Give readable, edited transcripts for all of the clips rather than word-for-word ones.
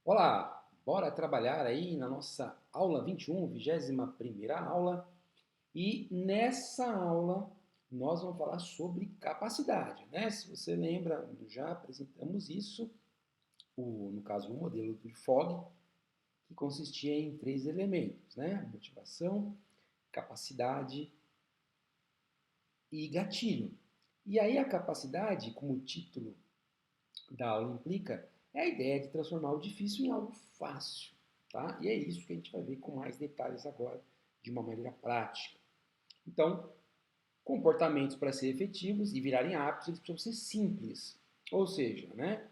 Olá, bora trabalhar aí na nossa aula 21, 21ª aula. E nessa aula nós vamos falar sobre capacidade, né? Se você lembra, já apresentamos isso, no caso o modelo do Fogg, que consistia em três elementos, né? Motivação, capacidade e gatilho. E aí a capacidade, como o título da aula implica, é a ideia de transformar o difícil em algo fácil, tá? E é isso que a gente vai ver com mais detalhes agora, de uma maneira prática. Então, comportamentos para ser efetivos e virarem hábitos, eles precisam ser simples. Ou seja, né,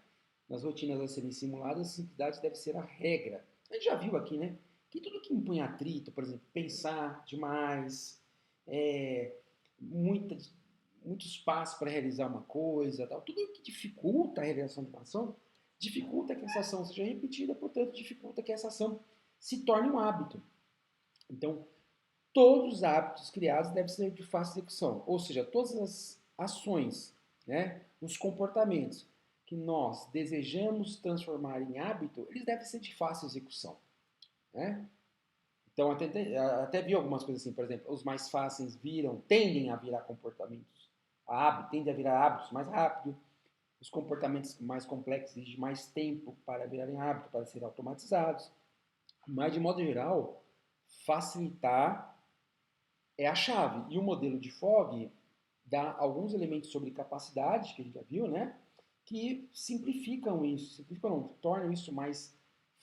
nas rotinas a serem simuladas, a simplicidade deve ser a regra. A gente já viu aqui, né, que tudo que impõe atrito, por exemplo, pensar demais, é, muita, muito espaço para realizar uma coisa, tal, tudo que dificulta a realização de uma ação, dificulta que essa ação seja repetida, portanto, dificulta que essa ação se torne um hábito. Então, todos os hábitos criados devem ser de fácil execução, ou seja, todas as ações, né, os comportamentos que nós desejamos transformar em hábito, eles devem ser de fácil execução, né? Então, até vi algumas coisas assim, por exemplo, os mais fáceis tendem a virar comportamentos, tendem a virar hábitos mais rápido, os comportamentos mais complexos exigem mais tempo para virarem hábito, para serem automatizados, mas de modo geral, facilitar é a chave. E o modelo de Fogg dá alguns elementos sobre capacidade, que a gente já viu, né? Que simplificam não, tornam isso mais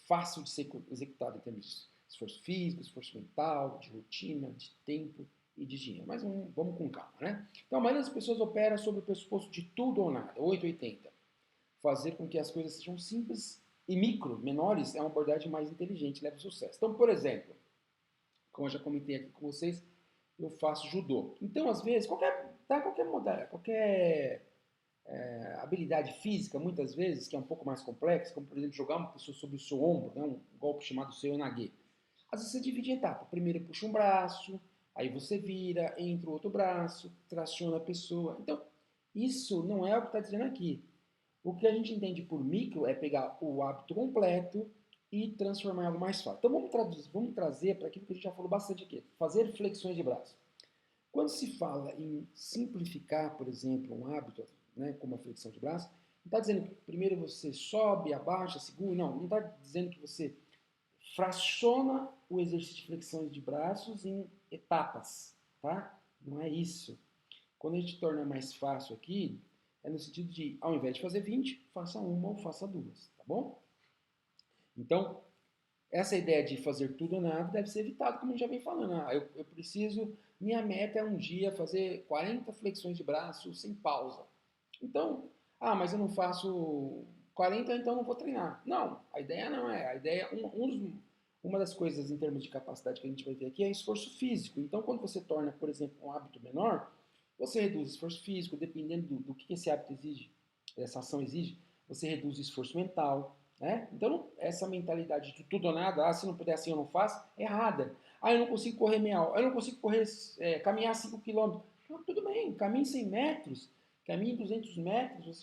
fácil de ser executado em termos de esforço físico, esforço mental, de rotina, de tempo e de dinheiro. Mas vamos com calma, né? Então a maioria das pessoas opera sobre o pressuposto de tudo ou nada, 880. Fazer com que as coisas sejam simples e menores, é uma abordagem mais inteligente, leva ao sucesso. Então, por exemplo, como eu já comentei aqui com vocês, eu faço judô. Então, às vezes, qualquer modalidade, qualquer habilidade física, muitas vezes, que é um pouco mais complexa, como por exemplo jogar uma pessoa sobre o seu ombro, né, um golpe chamado seonage. Às vezes você divide em etapa. Primeiro puxa um braço, aí você vira, entra o outro braço, traciona a pessoa. Então, isso não é o que está dizendo aqui. O que a gente entende por micro é pegar o hábito completo e transformar em algo mais fácil. Então vamos trazer para aquilo que a gente já falou bastante aqui, fazer flexões de braço. Quando se fala em simplificar, por exemplo, um hábito, né, como a flexão de braço, não está dizendo que primeiro você sobe, abaixa, segura, não está dizendo que você fraciona o exercício de flexões de braços em etapas, tá? Não é isso. Quando a gente torna mais fácil aqui, é no sentido de, ao invés de fazer 20, faça uma ou faça duas, tá bom? Então, essa ideia de fazer tudo ou nada deve ser evitada, como a gente já vem falando. Eu preciso, minha meta é um dia fazer 40 flexões de braço sem pausa. Então, mas eu não faço 40, então não vou treinar. Não, a ideia não é. A ideia, uma das coisas em termos de capacidade que a gente vai ver aqui é esforço físico. Então, quando você torna, por exemplo, um hábito menor, você reduz o esforço físico, dependendo do que esse hábito exige, essa ação exige, você reduz o esforço mental, né? Então, essa mentalidade de tudo ou nada, se não puder assim eu não faço, é errada. Eu não consigo correr meia hora, eu não consigo caminhar 5 quilômetros. Então, tudo bem, caminhe 100 metros, caminhe 200 metros,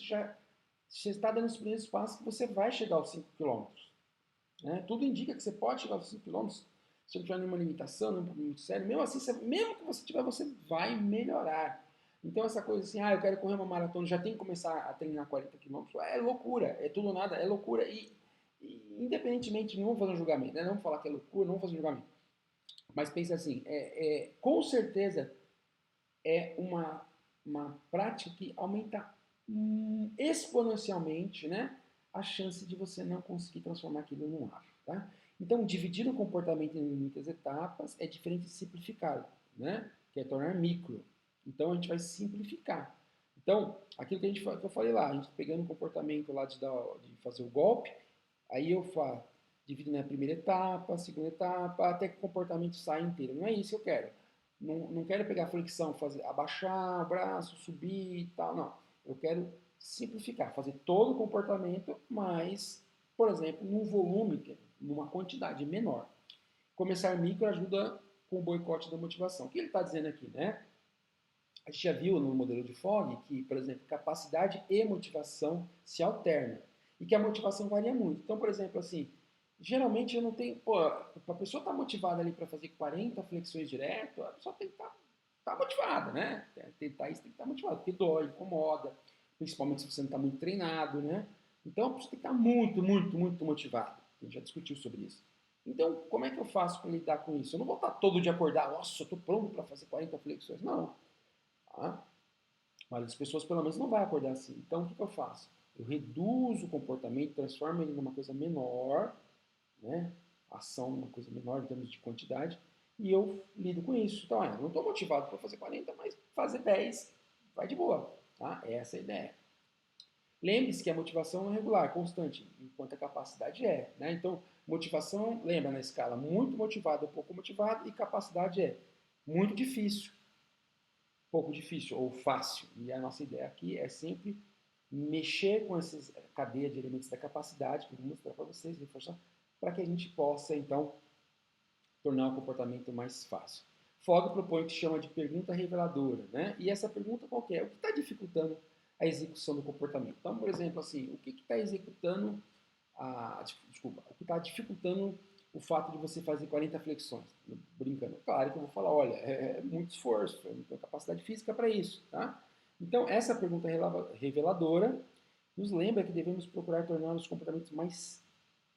você está dando os primeiros passos que você vai chegar aos 5 quilômetros. Né? Tudo indica que você pode chegar aos 5 quilômetros se não tiver nenhuma limitação, nenhum problema muito sério. Mesmo assim, mesmo que você tiver, você vai melhorar. Então essa coisa assim, eu quero correr uma maratona, já tem que começar a treinar 40 quilômetros, é loucura, é tudo ou nada, é loucura. E independentemente, não vamos fazer um julgamento, né? Não vamos falar que é loucura, não vamos fazer um julgamento. Mas pense assim, com certeza é uma prática que aumenta exponencialmente, né, a chance de você não conseguir transformar aquilo num hábito. Tá? Então, dividir o comportamento em muitas etapas é diferente de simplificar, né, que é tornar micro. Então, a gente vai simplificar. Então, aquilo que eu falei lá, a gente pegando o comportamento lá de fazer o golpe, aí eu divido na primeira etapa, segunda etapa, até que o comportamento saia inteiro. Não é isso que eu quero. Não quero pegar flexão, abaixar o braço, subir e tal, não. Eu quero simplificar, fazer todo o comportamento, mas, por exemplo, num volume, numa quantidade menor. Começar micro ajuda com o boicote da motivação. O que ele está dizendo aqui, né? A gente já viu no modelo de Fogg que, por exemplo, capacidade e motivação se alternam. e que a motivação varia muito. Então, por exemplo, assim, geralmente eu não tenho, pô, a pessoa está motivada ali para fazer 40 flexões direto, a pessoa tem que estar motivada, né? Tentar isso tem que estar motivado, porque dói, incomoda, principalmente se você não está muito treinado, né? Então a pessoa tem que estar muito, muito, muito motivada. A gente já discutiu sobre isso. Então, como é que eu faço para lidar com isso? Eu não vou estar todo dia acordar, nossa, eu estou pronto para fazer 40 flexões. Não. Tá? Mas as pessoas, pelo menos, não vão acordar assim. Então, o que eu faço? Eu reduzo o comportamento, transformo ele numa coisa menor, né? Ação numa coisa menor em termos de quantidade, e eu lido com isso. Então, eu não estou motivado para fazer 40, mas fazer 10 vai de boa. Tá? Essa é a ideia. Lembre-se que a motivação não é regular, é constante, enquanto a capacidade é. Né? Então, motivação, lembra na escala, muito motivado, pouco motivado, e capacidade é muito difícil, pouco difícil ou fácil. E a nossa ideia aqui é sempre mexer com essa cadeia de elementos da capacidade, que eu vou mostrar para vocês, reforçar, para que a gente possa, então, tornar o comportamento mais fácil. Fogg propõe o que chama de pergunta reveladora, né? E essa pergunta qual que é? O que está dificultando a execução do comportamento? Então, por exemplo, assim, o que está executando desculpa, o que está dificultando o fato de você fazer 40 flexões? Brincando. Claro que eu vou falar, olha, é muito esforço, eu não tenho capacidade física para isso, tá? Então, essa pergunta reveladora nos lembra que devemos procurar tornar os comportamentos mais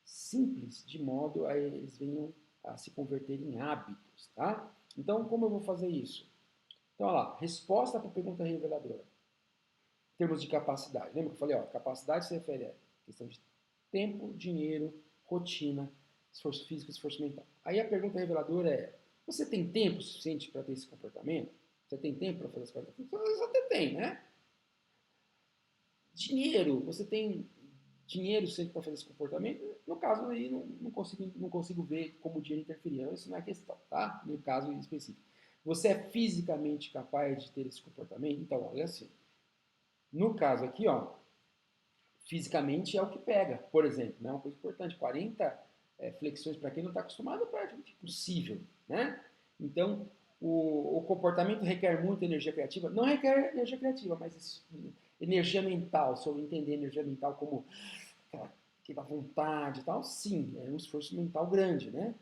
simples, de modo a eles venham a se converter em hábitos, tá? Então, como eu vou fazer isso? Então, olha lá, resposta para a pergunta reveladora. Em termos de capacidade. Lembra que eu falei, ó, capacidade se refere a questão de tempo, dinheiro, rotina, esforço físico, esforço mental. Aí a pergunta reveladora é, você tem tempo suficiente para ter esse comportamento? Você tem tempo para fazer esse comportamento? Você até tem, né? Dinheiro, você tem dinheiro sempre para fazer esse comportamento? No caso aí, não consigo ver como o dinheiro interferia. Isso não é questão, tá? No caso específico. Você é fisicamente capaz de ter esse comportamento? Então, olha assim. No caso aqui, ó, fisicamente é o que pega. Por exemplo, né, uma coisa importante, 40 flexões para quem não está acostumado é praticamente impossível, né? Então, o comportamento requer muita energia criativa? Não requer energia criativa, mas energia mental, se eu entender energia mental como aquela vontade e tal, sim, é um esforço mental grande, né?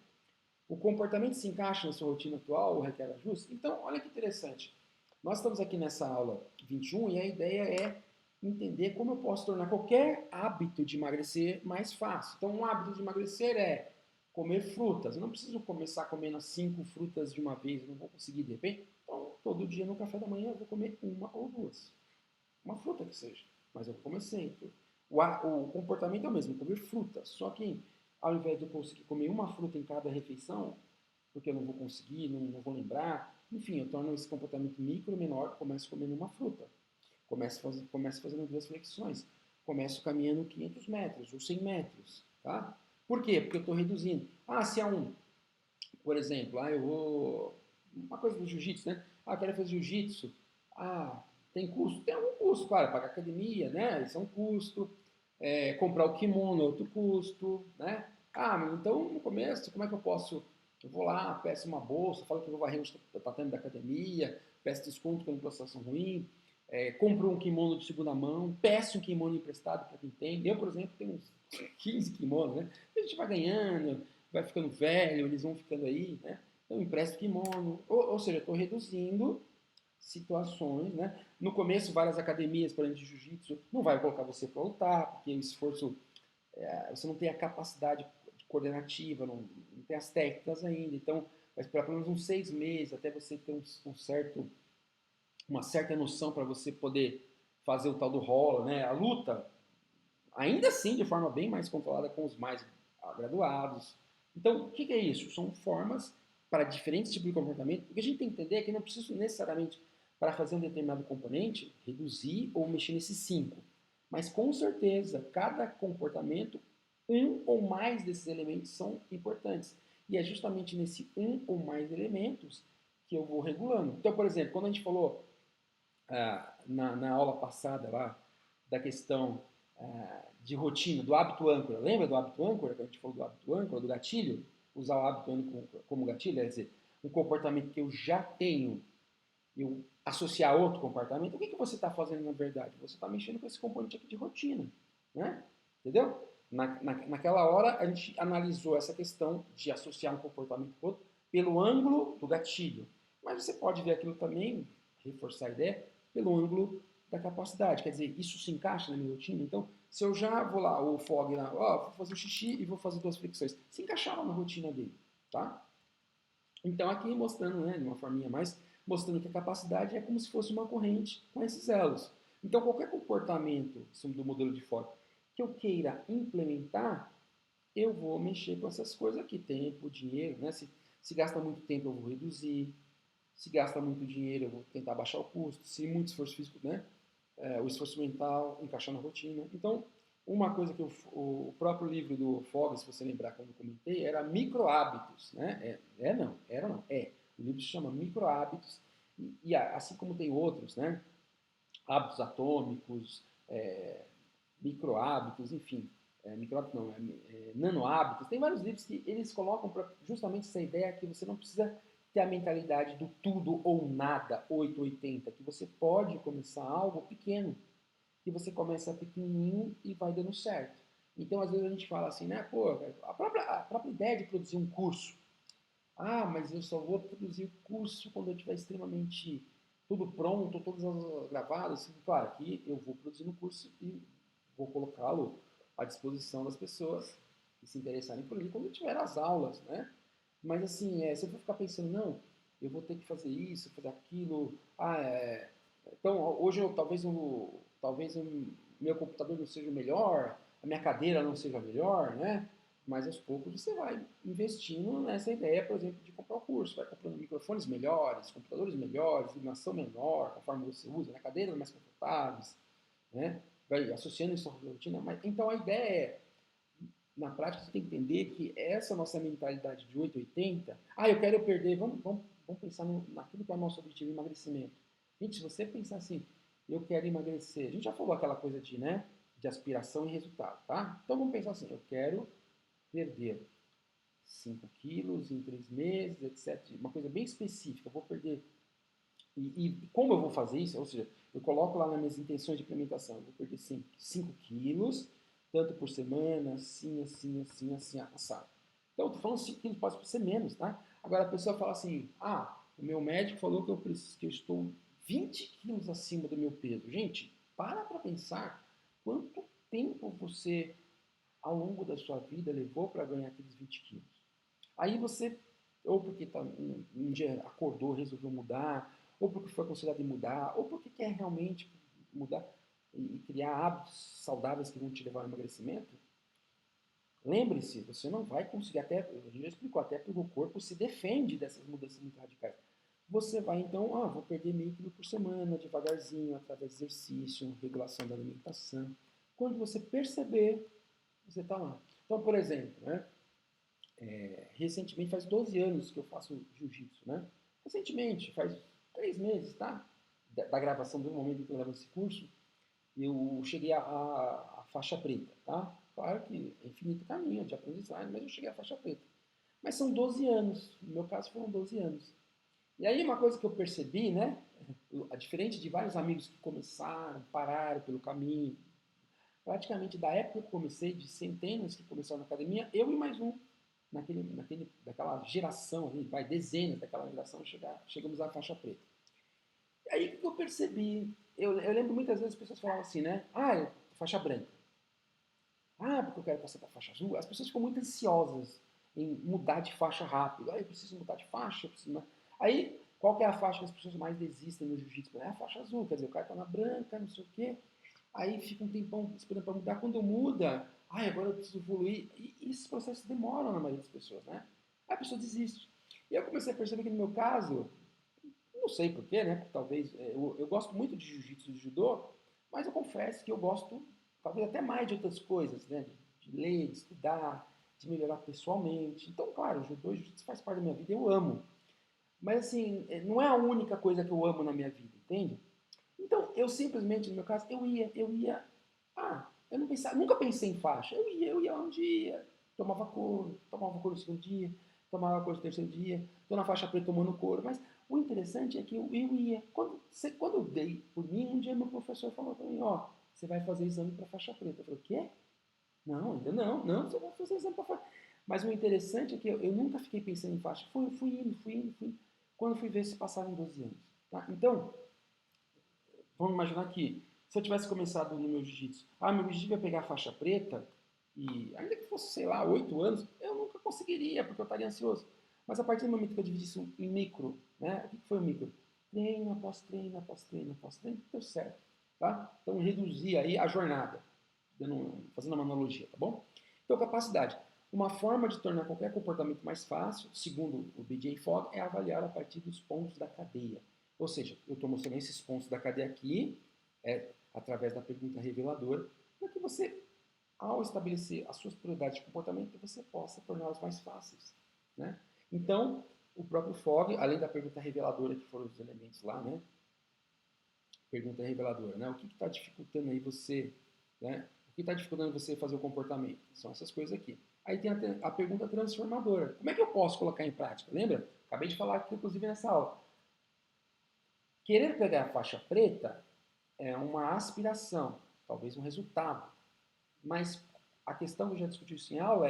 O comportamento se encaixa na sua rotina atual ou requer ajuste? Então, olha que interessante. Nós estamos aqui nessa aula 21 e a ideia é entender como eu posso tornar qualquer hábito de emagrecer mais fácil. Então, um hábito de emagrecer é comer frutas. Eu não preciso começar comendo 5 frutas de uma vez, eu não vou conseguir de repente. Então, todo dia no café da manhã eu vou comer uma ou duas. Uma fruta que seja. Mas eu comecei. O comportamento é o mesmo, comer frutas. Só que ao invés de eu conseguir comer uma fruta em cada refeição, porque eu não vou conseguir, não vou lembrar, enfim, eu torno esse comportamento micro menor, começo comendo uma fruta. Começo fazendo 2 flexões. Começo caminhando 500 metros ou 100 metros. Tá? Por quê? Porque eu estou reduzindo. Se é por exemplo, eu vou. Uma coisa do jiu-jitsu, né? Eu quero fazer jiu-jitsu. Tem custo? Tem algum custo, claro, pagar academia, né? Isso é um custo. Comprar o kimono é outro custo, né? Então no começo, como é que eu posso? Eu vou lá, peço uma bolsa, falo que eu vou varrer o tatame da academia, peço desconto quando a situação ruim, compro um kimono de segunda mão, peço um kimono emprestado para quem tem. Eu, por exemplo, tenho uns 15 kimonos, né? A gente vai ganhando, vai ficando velho, eles vão ficando aí, né? Então eu empresto kimono, ou seja, estou reduzindo situações, né? No começo, várias academias, por exemplo, de jiu-jitsu, não vai colocar você para lutar, porque o esforço, você não tem a capacidade coordenativa, não tem as técnicas ainda, então vai esperar pelo menos uns 6 meses até você ter uma certa noção para você poder fazer o tal do rola, né? A luta, ainda assim, de forma bem mais controlada com os mais graduados. Então, o que é isso? São formas para diferentes tipos de comportamento. O que a gente tem que entender é que não preciso necessariamente, para fazer um determinado componente, reduzir ou mexer nesses 5. Mas, com certeza, cada comportamento, um ou mais desses elementos são importantes. E é justamente nesse um ou mais elementos que eu vou regulando. Então, por exemplo, quando a gente falou na aula passada lá da questão de rotina, do hábito âncora. Lembra do hábito âncora, que a gente falou do hábito âncora, do gatilho? Usar o hábito âncora como gatilho, quer dizer, um comportamento que eu já tenho, eu associar a outro comportamento. O que você está fazendo na verdade? Você está mexendo com esse componente aqui de rotina, né? Entendeu? Naquela hora, a gente analisou essa questão de associar um comportamento com outro pelo ângulo do gatilho. Mas você pode ver aquilo também, reforçar a ideia, pelo ângulo da capacidade. Quer dizer, isso se encaixa na minha rotina? Então, se eu já vou lá, o fog lá, ó, vou fazer o xixi e vou fazer 2 flexões, se encaixava na rotina dele, tá? Então, aqui mostrando, né, de uma forminha mais, mostrando que a capacidade é como se fosse uma corrente com esses elos. Então, qualquer comportamento do modelo de fog que eu queira implementar, eu vou mexer com essas coisas aqui, tempo, dinheiro, né? Se gasta muito tempo, eu vou reduzir. Se gasta muito dinheiro, eu vou tentar baixar o custo. Se muito esforço físico, né? O esforço mental, encaixar na rotina. Então, uma coisa que o próprio livro do Fogg, se você lembrar quando eu comentei, era micro hábitos, né? Não, era não, é. O livro se chama Micro Hábitos, e assim como tem outros, né? Hábitos atômicos, micro hábitos, enfim, micro hábitos não, nano hábitos, tem vários livros que eles colocam para justamente essa ideia que você não precisa ter a mentalidade do tudo ou nada, 880, que você pode começar algo pequeno, que você começa pequenininho e vai dando certo. Então, às vezes a gente fala assim, né, pô, a própria ideia de produzir um curso, ah, mas eu só vou produzir o curso quando eu tiver extremamente tudo pronto, todas as gravadas. Claro que eu vou produzir no curso e vou colocá-lo à disposição das pessoas que se interessarem por ele quando eu tiver as aulas, né? Mas assim, se eu for ficar pensando, não, eu vou ter que fazer isso, fazer aquilo, então hoje talvez o meu computador não seja o melhor, a minha cadeira não seja melhor, né? Mas aos poucos você vai investindo nessa ideia, por exemplo, de comprar o curso, vai comprando microfones melhores, computadores melhores, iluminação menor, conforme você usa, né? Cadeiras mais confortáveis, né? Vai associando isso à rotina. Mas, então a ideia é, na prática, você tem que entender que essa nossa mentalidade de 880, eu quero perder, vamos pensar naquilo que é o nosso objetivo, emagrecimento. Gente, se você pensar assim, eu quero emagrecer, a gente já falou aquela coisa de, né, de aspiração e resultado, tá? Então vamos pensar assim, eu quero perder 5 quilos em 3 meses, etc. Uma coisa bem específica, eu vou perder. E como eu vou fazer isso? Ou seja, eu coloco lá nas minhas intenções de implementação, eu vou perder 5 quilos, tanto por semana, assim, assim, assim, assim, assado. Então, eu tô falando 5 quilos, pode ser menos, tá? Agora a pessoa fala assim, o meu médico falou que que eu estou 20 quilos acima do meu peso. Gente, para pensar quanto tempo você, ao longo da sua vida, levou para ganhar aqueles 20 quilos. Aí você, ou porque um dia acordou, resolveu mudar, ou porque foi aconselhado a mudar, ou porque quer realmente mudar e criar hábitos saudáveis que vão te levar ao emagrecimento, lembre-se, você não vai conseguir, até, a gente já explicou, até porque o corpo se defende dessas mudanças muito radicais. Você vai então, vou perder meio quilo por semana, devagarzinho, através de exercício, regulação da alimentação. Quando você perceber, você está lá. Então, por exemplo, né, recentemente, faz 12 anos que eu faço jiu-jitsu, né? Recentemente, faz 3 meses, tá? Da gravação do momento em que eu levo esse curso, eu cheguei à faixa preta, tá? Claro que é infinito caminho de aprendizagem, mas eu cheguei à faixa preta. Mas são 12 anos, no meu caso foram 12 anos. E aí uma coisa que eu percebi, né? Diferente de vários amigos que começaram, pararam pelo caminho, praticamente da época que eu comecei, de centenas que começaram na academia, eu e mais um, daquela geração, vai, dezenas daquela geração, chegamos à faixa preta. E aí o que eu percebi? Eu lembro muitas vezes as pessoas falavam assim, né? Faixa branca. Porque eu quero passar para faixa azul. As pessoas ficam muito ansiosas em mudar de faixa rápido. Eu preciso mudar de faixa, eu preciso... Aí, qual que é a faixa que as pessoas mais desistem no jiu-jitsu? É a faixa azul, quer dizer, o cara tá na branca, não sei o quê. Aí fica um tempão esperando para mudar. Quando muda, agora eu preciso evoluir. E esses processos demoram na maioria das pessoas, né? Aí a pessoa desiste. E eu comecei a perceber que no meu caso, não sei porquê, né? Porque talvez eu gosto muito de jiu-jitsu e de judô, mas eu confesso que eu gosto talvez até mais de outras coisas, né? De ler, de estudar, de melhorar pessoalmente. Então, claro, o judô e o jiu-jitsu faz parte da minha vida, eu amo. Mas assim, não é a única coisa que eu amo na minha vida, entende? Então, eu simplesmente, no meu caso, eu ia. Eu não pensava, nunca pensei em faixa. Eu ia um dia, tomava couro no segundo dia, tomava couro no terceiro dia, tô na faixa preta tomando couro. Mas o interessante é que eu ia. Quando eu dei por mim, um dia meu professor falou para mim, você vai fazer exame para faixa preta. Eu falei, o quê? Não, ainda não, você vai fazer exame para faixa. Mas o interessante é que eu nunca fiquei pensando em faixa. Fui indo. Quando fui ver se passaram 12 anos. Tá? Então, vamos imaginar que se eu tivesse começado no meu jiu-jitsu, meu objetivo é pegar a faixa preta, e ainda que fosse, sei lá, 8 anos, eu nunca conseguiria, porque eu estaria ansioso. Mas a partir do momento que eu dividi isso em micro, né? O que foi o micro? Treino após treino, após treino, após treino, deu certo. Tá? Então, reduzir aí a jornada, fazendo uma analogia, tá bom? Então, capacidade. Uma forma de tornar qualquer comportamento mais fácil, segundo o BJ Fogg, é avaliar a partir dos pontos da cadeia. Ou seja, eu estou mostrando esses pontos da cadeia aqui, através da pergunta reveladora, para que você, ao estabelecer as suas prioridades de comportamento, você possa torná-los mais fáceis. Né? Então, o próprio Fogg, além da pergunta reveladora, que foram os elementos lá, né? Pergunta reveladora, né? O que está dificultando aí você, né? O que está dificultando você fazer o comportamento? São essas coisas aqui. Aí tem a pergunta transformadora. Como é que eu posso colocar em prática? Lembra? Acabei de falar aqui, inclusive, nessa aula. Querer pegar a faixa preta é uma aspiração, talvez um resultado. Mas a questão que eu já discuti isso em aula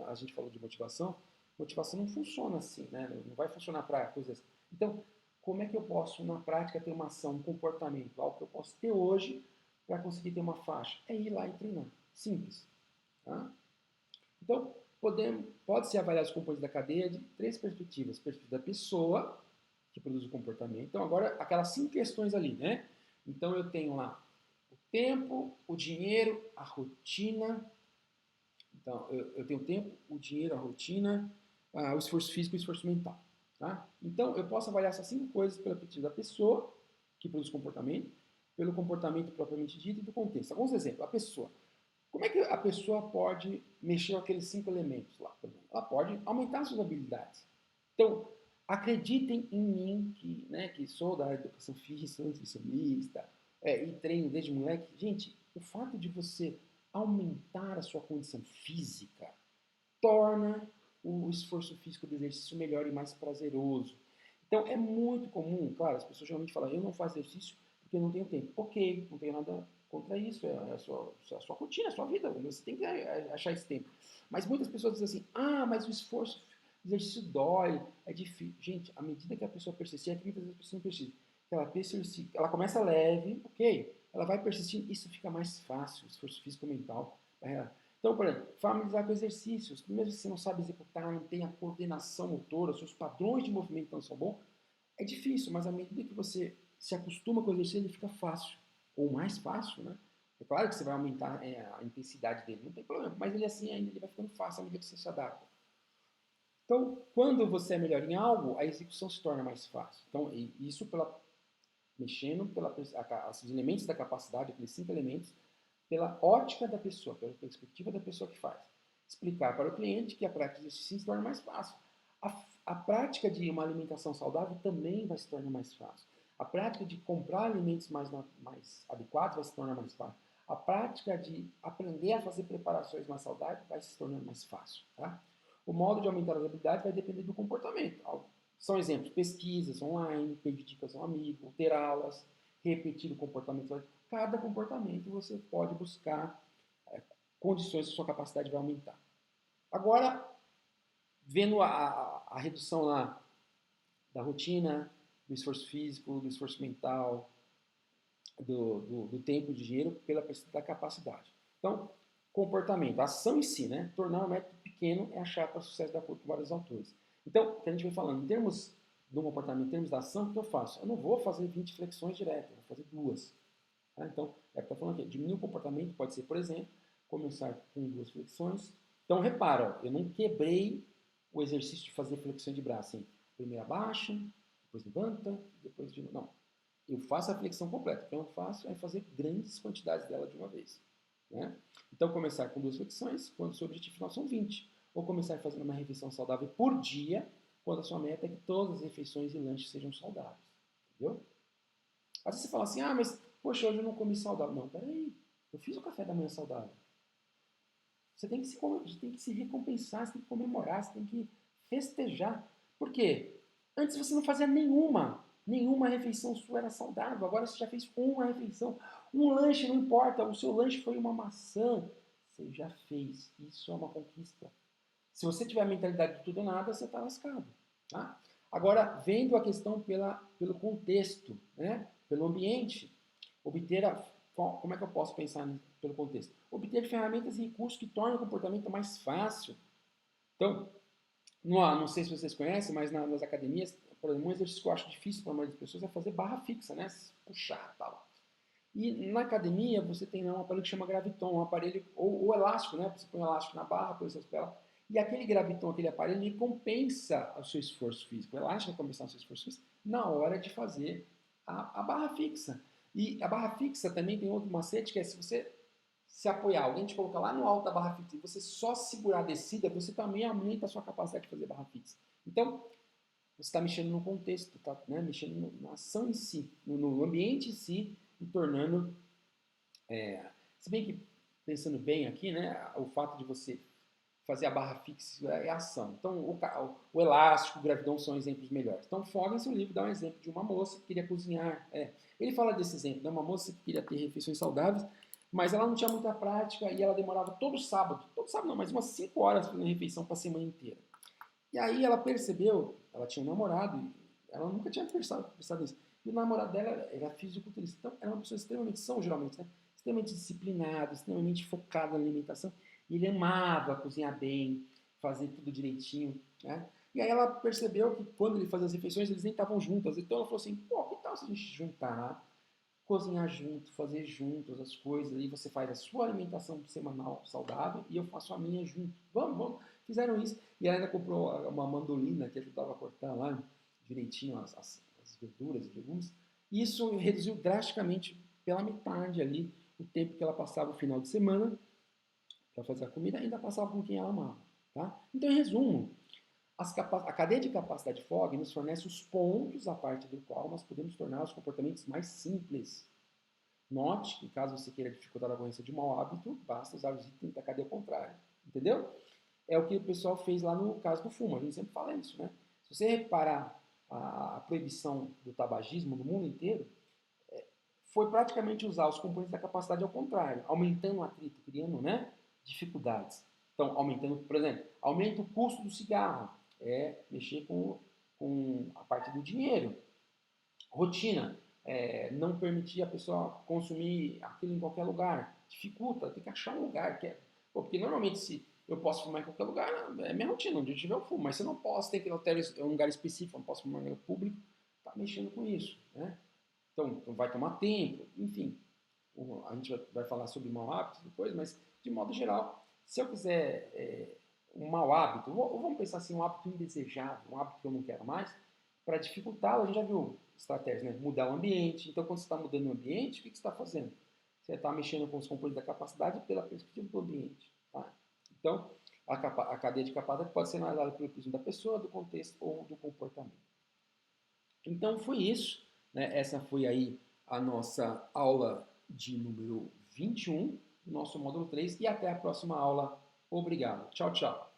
a gente falou de motivação, motivação não funciona assim, né? Não vai funcionar para coisas. Então, como é que eu posso, na prática, ter uma ação, um comportamento, algo que eu posso ter hoje para conseguir ter uma faixa? É ir lá e treinar. Simples. Tá? Então, pode-se avaliar os componentes da cadeia de três perspectivas. Perspectiva da pessoa, que produz o comportamento. Então, agora, aquelas 5 questões ali, né? Então, eu tenho lá o tempo, o dinheiro, a rotina. Então, eu tenho o tempo, o dinheiro, a rotina, o esforço físico e o esforço mental. Tá? Então, eu posso avaliar essas 5 coisas pela perspectiva da pessoa, que produz comportamento, pelo comportamento propriamente dito e do contexto. Alguns exemplos. A pessoa. Como é que a pessoa pode mexer com aqueles 5 elementos lá? Ela pode aumentar suas habilidades. Então, acreditem em mim, que sou da educação física, sou nutricionista, e treino desde moleque. Gente, o fato de você aumentar a sua condição física torna o esforço físico do exercício melhor e mais prazeroso. Então, é muito comum, claro, as pessoas geralmente falam, eu não faço exercício porque eu não tenho tempo. Ok, não tenho nada contra isso, é a sua rotina, é a sua vida, você tem que achar esse tempo. Mas muitas pessoas dizem assim, mas o esforço, o exercício dói, é difícil. Gente, à medida que a pessoa persistir, é que muitas vezes a pessoa não persiste. Ela persiste, ela começa leve, ok, ela vai persistindo, isso fica mais fácil, o esforço físico e mental. Então, por exemplo, familiarizar com exercícios. Mesmo se você não sabe executar, não tem a coordenação motora, seus padrões de movimento não são bons, é difícil, mas à medida que você se acostuma com o exercício, ele fica fácil. Ou mais fácil, né? É claro que você vai aumentar a intensidade dele, não tem problema, mas ele assim ainda ele vai ficando fácil à medida que você se adapta. Então, quando você é melhor em algo, a execução se torna mais fácil. Então, isso mexendo os elementos da capacidade, aqueles 5 elementos, pela ótica da pessoa, pela perspectiva da pessoa que faz. Explicar para o cliente que a prática de exercício se torna mais fácil. A prática de uma alimentação saudável também vai se tornar mais fácil. A prática de comprar alimentos mais adequados vai se tornar mais fácil. A prática de aprender a fazer preparações mais saudáveis vai se tornando mais fácil. Tá? O modo de aumentar as habilidades vai depender do comportamento. São exemplos, pesquisas online, pedir dicas a um amigo, ter aulas, repetir o comportamento. Cada comportamento você pode buscar condições que sua capacidade vai aumentar. Agora, vendo a redução lá da rotina, do esforço físico, do esforço mental, do tempo de dinheiro, pela da capacidade. Então, comportamento, a ação em si, né? Tornar o método pequeno é a chave para o sucesso de acordo com vários autores. Então, o que a gente vem falando, em termos do comportamento, em termos da ação, o que eu faço? Eu não vou fazer 20 flexões direto, eu vou fazer 2. Tá? Então, é o que eu estou falando aqui. Diminuir o comportamento pode ser, por exemplo, começar com 2 flexões. Então, repara, eu não quebrei o exercício de fazer flexão de braço. Hein? Primeiro abaixa, depois levanta, depois de novo. Não. Eu faço a flexão completa. O que eu não faço é fazer grandes quantidades dela de uma vez. Né? Então, começar com 2 flexões, quando o seu objetivo final são 20. Ou começar fazendo uma refeição saudável por dia, quando a sua meta é que todas as refeições e lanches sejam saudáveis. Entendeu? Às vezes você fala assim, mas poxa, hoje eu não comi saudável. Não, peraí, eu fiz o café da manhã saudável. Você tem que se recompensar, você tem que comemorar, você tem que festejar. Por quê? Antes você não fazia nenhuma refeição sua era saudável. Agora você já fez uma refeição. Um lanche, não importa, o seu lanche foi uma maçã. você já fez. Isso é uma conquista. Se você tiver a mentalidade de tudo ou nada, você está lascado. Tá? Agora, vendo a questão pelo contexto, né? Pelo ambiente, obter como é que eu posso pensar pelo contexto? Obter ferramentas e recursos que tornem o comportamento mais fácil. Então, não sei se vocês conhecem, mas nas academias, por exemplo, um exercício que eu acho difícil para a maioria das pessoas é fazer barra fixa, né? Puxar e tal. E na academia você tem um aparelho que chama graviton, um aparelho, ou elástico, né? Você põe um elástico na barra, põe seus pés. E aquele graviton, aquele aparelho, ele compensa o seu esforço físico. O elástico vai compensar o seu esforço físico na hora de fazer a barra fixa. E a barra fixa também tem outro macete, que é se você se apoiar, alguém te colocar lá no alto da barra fixa e você só segurar a descida, você também aumenta a sua capacidade de fazer barra fixa. Então, você está mexendo no contexto, tá, né? Mexendo na ação em si, no ambiente em si, e tornando. Se bem que, pensando bem aqui, né, o fato de você fazer a barra fixa é ação. Então, o elástico, o gravidão são exemplos melhores. Então, Fogg, em seu livro, dá um exemplo de uma moça que queria cozinhar. Ele fala desse exemplo, de uma moça que queria ter refeições saudáveis, mas ela não tinha muita prática e ela demorava todo sábado não, mas umas 5 horas fazendo refeição para a semana inteira. E aí ela percebeu, ela tinha um namorado, ela nunca tinha pensado nisso. E o namorado dela era fisiculturista. Então, era uma pessoa extremamente, são geralmente, né? Extremamente disciplinada, extremamente focada na alimentação. E ele amava cozinhar bem, fazer tudo direitinho, né? E aí ela percebeu que quando ele fazia as refeições, eles nem estavam juntos. Então ela falou assim, pô, que tal se a gente juntar, cozinhar junto, fazer juntos as coisas, e você faz a sua alimentação semanal saudável e eu faço a minha junto. Vamos. Fizeram isso. E ela ainda comprou uma mandolina que ajudava a cortar lá direitinho as verduras e legumes. Isso reduziu drasticamente pela metade ali o tempo que ela passava o final de semana para fazer a comida, ainda passava com quem ela amava. Tá? Então, em resumo, a cadeia de capacidade Fogg nos fornece os pontos a partir do qual nós podemos tornar os comportamentos mais simples. Note que, caso você queira dificultar a ocorrência de um mau hábito, basta usar os itens da cadeia contrária. Entendeu? É o que o pessoal fez lá no caso do fumo. A gente sempre fala isso, né? Se você reparar a proibição do tabagismo no mundo inteiro, foi praticamente usar os componentes da capacidade ao contrário, aumentando o atrito, criando, né, dificuldades. Então, aumentando, por exemplo, aumenta o custo do cigarro, mexer com a parte do dinheiro. Rotina, não permitir a pessoa consumir aquilo em qualquer lugar, dificulta, tem que achar um lugar porque normalmente se eu posso fumar em qualquer lugar, é minha rotina, onde eu tiver eu fumo, mas se eu não posso, tem que ter um lugar específico, não posso fumar em lugar público, tá mexendo com isso, né? Então vai tomar tempo, enfim. A gente vai falar sobre mau hábito depois, mas de modo geral, se eu quiser um mau hábito, ou vamos pensar assim, um hábito indesejável, um hábito que eu não quero mais, para dificultá-lo, a gente já viu estratégias, né? Mudar o ambiente. Então, quando você está mudando o ambiente, o que você está fazendo? Você está mexendo com os componentes da capacidade pela perspectiva do ambiente. Tá? Então, a cadeia de capacidade pode ser analisada pelo prisma da pessoa, do contexto ou do comportamento. Então, foi isso. Né? Essa foi aí a nossa aula de número 21, nosso módulo 3, e até a próxima aula. Obrigado. Tchau, tchau.